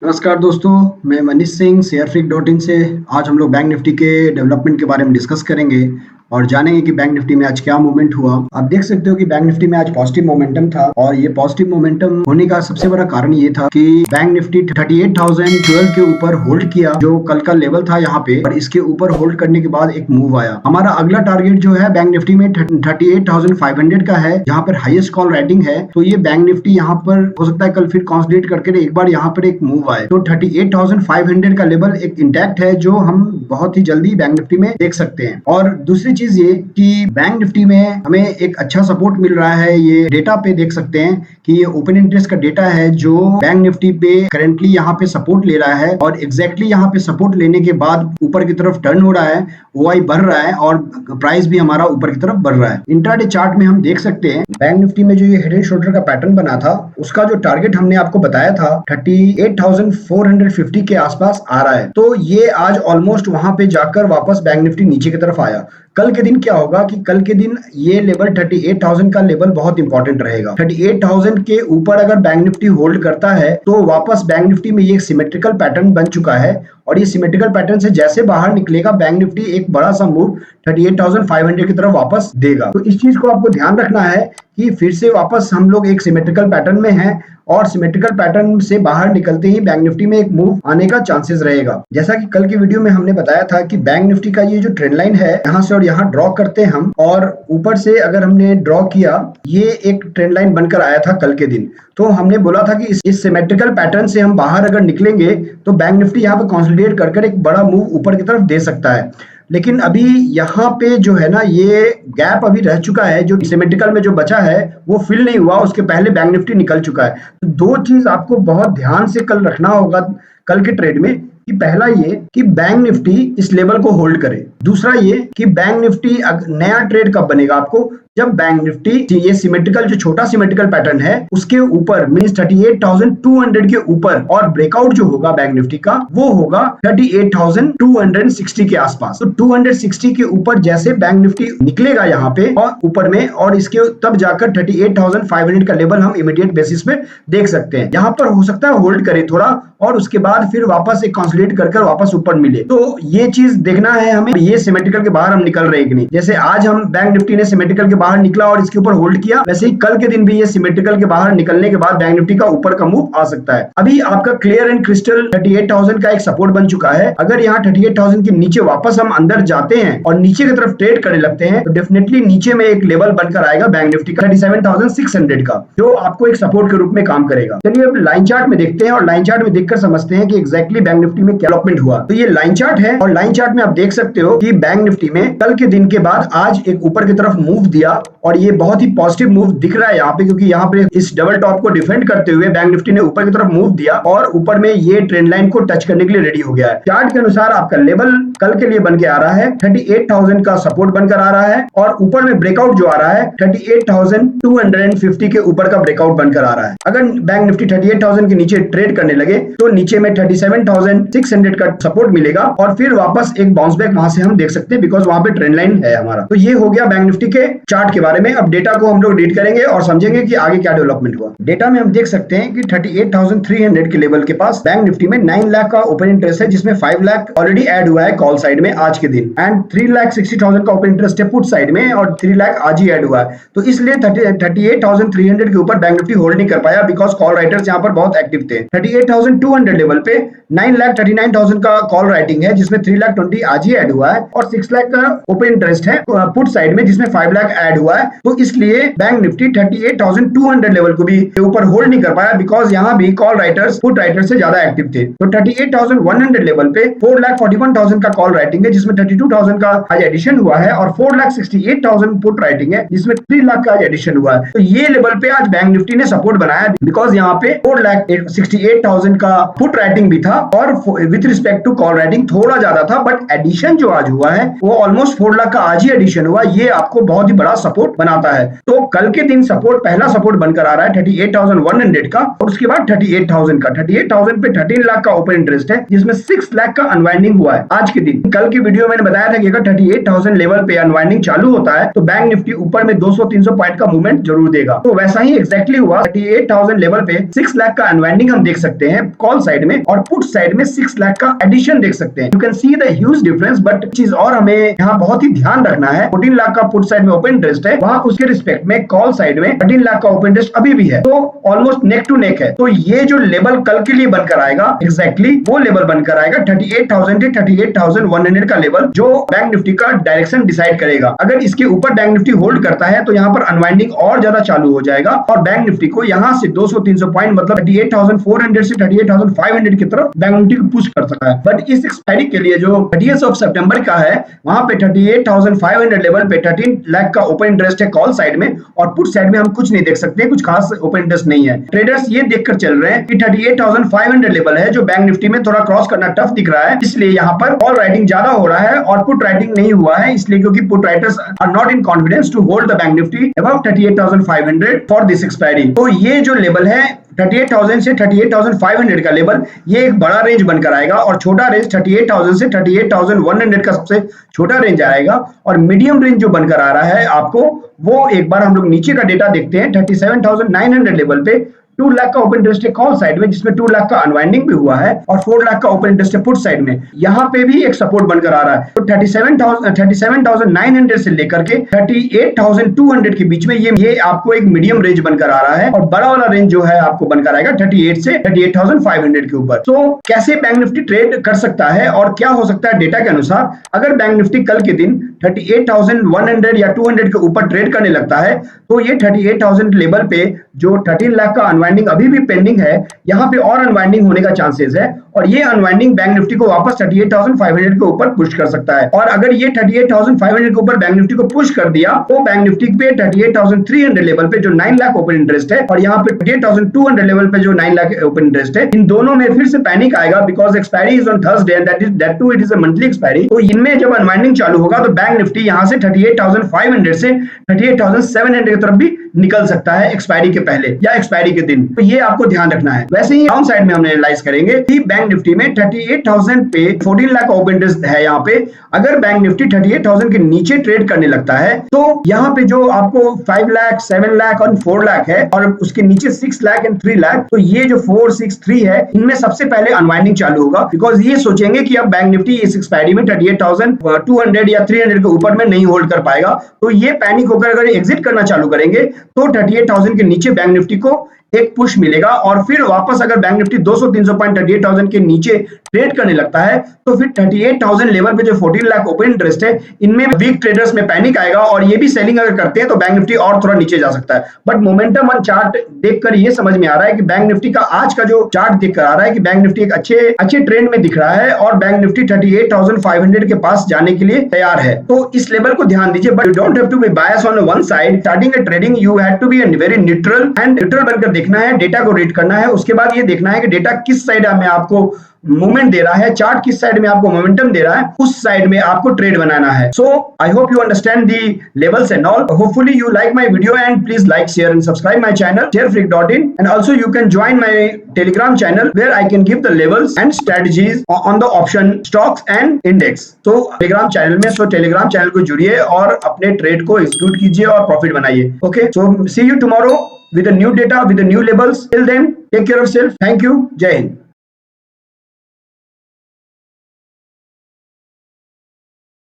नमस्कार दोस्तों, मैं मनीष सिंह शेयरफ्रीक.in से। आज हम लोग बैंक निफ्टी के डेवलपमेंट के बारे में डिस्कस करेंगे और जानेंगे कि बैंक निफ्टी में आज क्या मूवमेंट हुआ। आप देख सकते हो कि बैंक निफ्टी में आज पॉजिटिव मोमेंटम था और ये पॉजिटिव मोमेंटम होने का सबसे बड़ा कारण ये था कि बैंक निफ्टी 38,012 के ऊपर होल्ड किया, जो कल का लेवल था यहाँ पे, और इसके ऊपर होल्ड करने के बाद एक मूव आया। हमारा अगला टारगेट जो है बैंक निफ्टी में 38,500 का है, जहाँ पर हाईएस्ट कॉल राइटिंग है। तो ये बैंक निफ्टी यहाँ पर हो सकता है कल फिर कंसोलिडेट करके एक बार यहाँ पर एक मूव आए, तो 38,500 का लेवल एक इंटैक्ट है, जो हम बहुत ही जल्दी बैंक निफ्टी में देख सकते हैं। और दूसरी चीज ये कि बैंक निफ्टी में हमें एक अच्छा सपोर्ट मिल रहा है। ये डेटा पे देख सकते हैं कि ये ओपन इंटरेस्ट का डेटा है जो बैंक निफ्टी पे करेंटली यहाँ पे सपोर्ट ले रहा है, और एग्जैक्टली यहाँ पे सपोर्ट लेने के बाद ऊपर की तरफ टर्न हो रहा है, ओआई बढ़ रहा है और प्राइस भी हमारा ऊपर की तरफ बढ़ रहा है। इंट्राडे चार्ट में हम देख सकते हैं बैंक निफ्टी में जो ये हेड एंड शोल्डर का पैटर्न बना था, उसका जो टारगेट हमने आपको बताया था 38,450 के आसपास आ रहा है। तो ये आज ऑलमोस्ट वहां पे जाकर वापस बैंक निफ्टी नीचे की तरफ आया। कल के दिन क्या होगा कि कल के दिन ये लेवल 38,000 का लेवल बहुत इंपॉर्टेंट रहेगा। 38,000 के ऊपर अगर बैंक निफ्टी होल्ड करता है तो वापस बैंक निफ्टी में ये सिमेट्रिकल पैटर्न बन चुका है, और ये सिमेट्रिकल पैटर्न से जैसे बाहर निकलेगा बैंक निफ्टी एक बड़ा सा मूव 38,500 की तरफ वापस देगा। तो इस चीज को आपको ध्यान रखना है कि फिर से वापस हम लोग एक सिमेट्रिकल पैटर्न में हैं, और सिमेट्रिकल पैटर्न से बाहर निकलते ही बैंक निफ्टी में एक मूव आने का चांसेस रहेगा। जैसा कि कल की वीडियो में हमने बताया था कि बैंक निफ्टी का ये जो ट्रेंड लाइन है, यहाँ से और यहाँ ड्रॉ करते हैं हम, और ऊपर से अगर हमने ड्रॉ किया, ये एक ट्रेंड लाइन बनकर आया था कल के दिन। तो हमने बोला था कि इस सिमेट्रिकल पैटर्न से हम बाहर अगर निकलेंगे तो बैंक निफ्टी यहाँ पे कंसोलिडेट कर एक बड़ा मूव ऊपर की तरफ दे सकता है। लेकिन अभी यहाँ पे जो है ना, ये गैप अभी रह चुका है, जो सिमेट्रिकल में जो बचा है वो फिल नहीं हुआ, उसके पहले बैंक निफ्टी निकल चुका है। तो दो चीज आपको बहुत ध्यान से कल रखना होगा कल के ट्रेड में, कि पहला ये कि बैंक निफ्टी इस लेवल को होल्ड करे, दूसरा ये कि बैंक निफ्टी नया ट्रेड कब बनेगा आपको, जब बैंक निफ्टी ये सिमेट्रिकल जो छोटा सिमेट्रिकल पैटर्न है उसके ऊपर मींस 38,200 के ऊपर, और ब्रेकआउट जो होगा बैंक निफ्टी का वो होगा 38,260 के आसपास। तो 260 के ऊपर जैसे बैंक निफ्टी निकलेगा यहाँ पे और ऊपर में, और इसके तब जाकर 38,500 का लेवल हम इमीडिएट बेसिस पे देख सकते हैं। यहाँ पर हो सकता है होल्ड करे थोड़ा, और उसके बाद फिर वापस एक कंसोलिडेट कर वापस ऊपर मिले। तो ये चीज देखना है हमें, ये सिमेट्रिकल के बाहर हम निकल रहे हैं कि नहीं। जैसे आज हम बैंक निफ्टी ने सिमेट्रिकल के बाहर निकला और इसके ऊपर होल्ड किया, वैसे ही कल के दिन भी ये सिमेट्रिकल के बाहर निकलने के बाद बैंक निफ्टी का ऊपर का मूव आ सकता है। अभी आपका क्लियर एंड क्रिस्टल 38,000 का एक सपोर्ट बन चुका है। अगर यहाँ 38,000 के नीचे वापस हम अंदर जाते हैं और नीचे की तरफ ट्रेड करने लगते हैं, तो डेफिनेटली नीचे में एक लेवल बनकर आएगा बैंक निफ्टी का 37,600 का, जो आपको एक सपोर्ट के रूप में काम करेगा। चलिए अब लाइन चार्ट में देखते हैं, और लाइन चार्ट में देखकर समझते हैं कि एग्जैक्टली बैंक निफ्टी में क्या डेवलपमेंट हुआ। तो ये लाइन चार्ट है, और लाइन चार्ट में आप देख सकते हो कि बैंक निफ्टी में कल के दिन के बाद आज एक ऊपर की तरफ मूव दिया, और ये बहुत ही पॉजिटिव मूव दिख रहा है यहाँ पे, क्योंकि यहाँ पे इस डबल टॉप को डिफेंड करते हुए बैंक निफ्टी ने ऊपर की तरफ मूव दिया और ऊपर में ये ट्रेंड लाइन को टच करने के लिए रेडी हो गया है। चार्ट के अनुसार आपका लेवल कल के लिए बन के आ रहा है 38,000 का सपोर्ट बनकर आ रहा है, और ऊपर में ब्रेकआउट जो आ रहा है 38,250 के ऊपर का ब्रेकआउट बनकर आ रहा है। अगर बैंक निफ्टी 38,000 के नीचे ट्रेड करने लगे तो नीचे में 37,600 का सपोर्ट मिलेगा, और फिर वापस एक बाउंस बैक वहां से हम देख सकते हैं, बिकॉज वहां पे ट्रेंड लाइन है हमारा। तो ये हो गया बैंक निफ्टी के चार्ट के बारे में। अब डेटा को हम लोग रीड करेंगे और समझेंगे कि आगे क्या डेवलपमेंट हुआ। डेटा में हम देख सकते हैं कि 38,300 के लेवल के पास बैंक निफ्टी में 9 लाख का ओपन इंटरेस्ट है, जिसमें 5 लाख ऑलरेडी ऐड हुआ है कॉल साइड में आज के दिन, एंड 3,60,000 का ओपन इंटरेस्ट है पुट साइड में, और 3 लाख आज ही ऐड हुआ है। तो इसलिए 38,300 के ऊपर बैंक निफ्टी होल्ड नहीं कर पाया, बिकॉज कॉल राइटर्स यहाँ पर बहुत एक्टिव थे। 38,200 लेवल पे 9,39,000 का कॉल राइटिंग है, जिसमें 3,20,000 आज ही ऐड हुआ है, और 6 लाख का ओपन इंटरेस्ट है पुट साइड में, जिसमें 5 लाख ऐड हुआ है। तो इसलिए बैंक निफ्टी 38,200 लेवल को भी ऊपर होल्ड नहीं कर पाया, बिकॉज यहाँ भी कॉल राइटर्स पुट राइटर्स से ज्यादा एक्टिव थे। तो 38,100 लेवल पे 4,41,000 का कॉल राइटिंग है, जिसमें 32,000 का आज एडिशन हुआ है, और 4,68,000 पुट राइटिंग है, जिसमें 3 लाख का आज एडिशन हुआ है। तो ये लेवल पे आज बैंक निफ्टी ने सपोर्ट बनाया, बिकॉज यहाँ पे 4,68,000 का पुट राइटिंग भी था, और with respect to call writing थोड़ा ज्यादा था, बट एडिशन जो आज हुआ है वो ऑलमोस्ट 4 लाख का आज ही एडिशन हुआ, ये आपको बहुत ही बड़ा सपोर्ट बनाता है। तो कल के दिन सपोर्ट, पहला सपोर्ट बनकर आ रहा है 38,100 का, और उसके बाद 38,000 का। 38,000 पे 13 लाख का ओपन इंटरेस्ट है, जिसमें 6 लाख का अनवाइंडिंग हुआ है आज के दिन। कल की वीडियो मैंने बताया था कि अगर 38,000 लेवल पे अनवाइंडिंग चालू होता है तो बैंक निफ्टी ऊपर में 200-300 पॉइंट का मूवमेंट जरूर देगा। तो वैसा ही एग्जैक्टली हुआ। 38,000 लेवल पे 6 लाख का अनवाइंडिंग हम देख सकते हैं कॉल साइड में, और पुट साइड में 6 लाख का एडिशन देख सकते हैं। You can see the huge difference, but चीज और हमें यहाँ बहुत ही ध्यान रखना है, 14 लाख का पुट साइड में ओपन इंटरेस्ट है, वहां उसके रिस्पेक्ट में कॉल साइड में 13 लाख का ओपन इंटरेस्ट अभी भी है, तो ऑलमोस्ट नेक टू नेक है। तो ये जो लेवल कल के लिए बनकर आएगा, एग्जैक्टली वो लेवल बनकर आएगा 38,000 से 38,100 का लेवल, जो बैंक निफ्टी का डायरेक्शन डिसाइड करेगा। अगर इसके ऊपर बैंक निफ्टी होल्ड करता है तो यहाँ पर अनवाइंडिंग और ज्यादा चालू हो जाएगा, और बैंक निफ्टी को यहाँ से 200-300 पॉइंट मतलब 38,400 से 38,500 की तरफ बैंक निफ्टी को पुश कर सकता है। बट इस एक्सपायरी के लिए जो 30 सितंबर का है, वहां पे 38,500 लेवल पे 13 लाख का ओपन इंटरेस्ट है कॉल साइड में, और पुट साइड में हम कुछ नहीं देख सकते, कुछ खास ओपन इंटरेस्ट नहीं है। ट्रेडर्स ये देखकर चल रहे हैं कि 38,500 लेवल है जो बैंक निफ्टी में थोड़ा क्रॉस करना टफ दिख रहा है, इसलिए यहाँ पर कॉल राइटिंग ज्यादा हो रहा है और पुट राइटिंग नहीं हुआ है, इसलिए क्योंकि put writers are not in confidence to hold the bank Nifty above 38,500 for this expiry. तो ये जो लेवल है 38,000 से 38,500 का लेवल, ये एक बड़ा रेंज बनकर आएगा, और छोटा रेंज 38,000 से 38,100 का सबसे छोटा रेंज आएगा, और मीडियम रेंज जो बनकर आ रहा है आपको, वो एक बार हम लोग नीचे का डेटा देखते हैं। 37,900 लेवल पे 2 लाख का ओपन इंटरेस्ट है कॉल साइड में, जिसमें 2 लाख का अनवाइंडिंग भी हुआ है, और 4 लाख का ओपन इंटरेस्ट है पुट साइड में। यहाँ पे भी एक सपोर्ट बनकर आ रहा है। तो 37,900 से लेकर के 38,200 के बीच में ये आपको एक मीडियम रेंज बनकर आ रहा है, और बड़ा वाला रेंज जो है आपको बनकर आएगा 38 से 38,500 के ऊपर। तो कैसे बैंक निफ्टी ट्रेड कर सकता है और क्या हो सकता है डेटा के अनुसार, अगर बैंक निफ्टी कल के दिन 38,100 या 200 के ऊपर ट्रेड करने लगता है, तो ये 38,000 लेवल पे जो 13 लाख का अनवाइंडिंग अभी भी पेंडिंग है, यहाँ पे और अनवाइंडिंग होने का चांसेस है, और ये अनवाइंडिंग बैंक निफ्टी को वापस 38,500 के ऊपर पुश कर सकता है। और अगर ये 38,500 के ऊपर बैंक निफ्टी को पुश कर दिया, तो बैंक निफ्टी पे 38,300 लेवल पे जो 9 लाख ओपन इंटरेस्ट है, और यहाँ पे 38,200 लेवल पे जो 9 लाख ओपन इंटरेस्ट है, इन दोनों में फिर से पैनिक आएगा, because expiry is on Thursday and that too it is a monthly expiry. तो इनमें जब अनवाइंडिंग चालू होगा तो बैंक निफ्टी यहाँ से 38,500 से 38,700 की तरफ भी निकल सकता है एक्सपायरी के पहले या एक्सपायरी के दिन। तो ये आपको ध्यान रखना है। वैसे ही डाउन साइड में हम एनालाइज करेंगे कि बैंक निफ्टी में 38,000 पे 14 लाख ओपन इंटरेस्ट है। यहाँ पे अगर बैंक निफ्टी 38,000 के नीचे ट्रेड करने लगता है, तो यहाँ पे जो आपको 5 लाख 7 लाख और 4 लाख है, और उसके नीचे 6 लाख एंड 3 लाख, तो ये जो 4 6 3 है, इनमें सबसे पहले अनवाइंडिंग चालू होगा, बिकॉज ये सोचेंगे कि अब बैंक निफ्टी इस एक्सपायरी में 38,200 या 300 के ऊपर में नहीं होल्ड कर पाएगा। तो ये पैनिक होकर अगर एग्जिट करना चालू करेंगे तो 38,000 के नीचे बैंक निफ्टी को एक पुश मिलेगा, और फिर वापस अगर बैंक निफ्टी 200-300 पॉइंट 38,000 के नीचे ट्रेड करने लगता है, तो फिर 38,000 लेवल पे जो 14 लाख ओपन इंटरेस्ट है, इनमें वीक ट्रेडर्स में पैनिक आएगा, और ये भी सेलिंग अगर करते हैं तो बैंक निफ्टी और थोड़ा नीचे जा सकता है। बट मोमेंटम ऑन चार्ट देखकर ये समझ में आ रहा है कि बैंक निफ्टी का आज का जो चार्ट देखकर आ रहा है कि बैंक निफ्टी एक अच्छे ट्रेंड में दिख रहा है, और बैंक निफ्टी 38,500 के पास जाने के लिए तैयार है। तो इस लेवल को ध्यान दीजिए, but you don't have to be bias on one side. Starting a trading you have to be very neutral, and neutral बनकर देखना है, डेटा को रीड करना है। उसके बाद ये देखना है कि डेटा किस साइड में आपको मूवमेंट दे रहा है, चार्ट किस साइड में आपको मोमेंटम दे रहा है, उस साइड में आपको ट्रेड बनाना है। So I hope you understand the levels and all. Hopefully you like my video, and please like, share and subscribe my channel sharefreak.in, and also you can join my telegram channel where I can give the levels and strategies on the option stocks and index। तो Telegram channel में, सो Telegram channel को जुड़िए और अपने trade को execute कीजिए और profit बनाइए। Okay, so see you tomorrow with a new data, with the new levels. Till then, take care of yourself. Thank you. Jai Hind.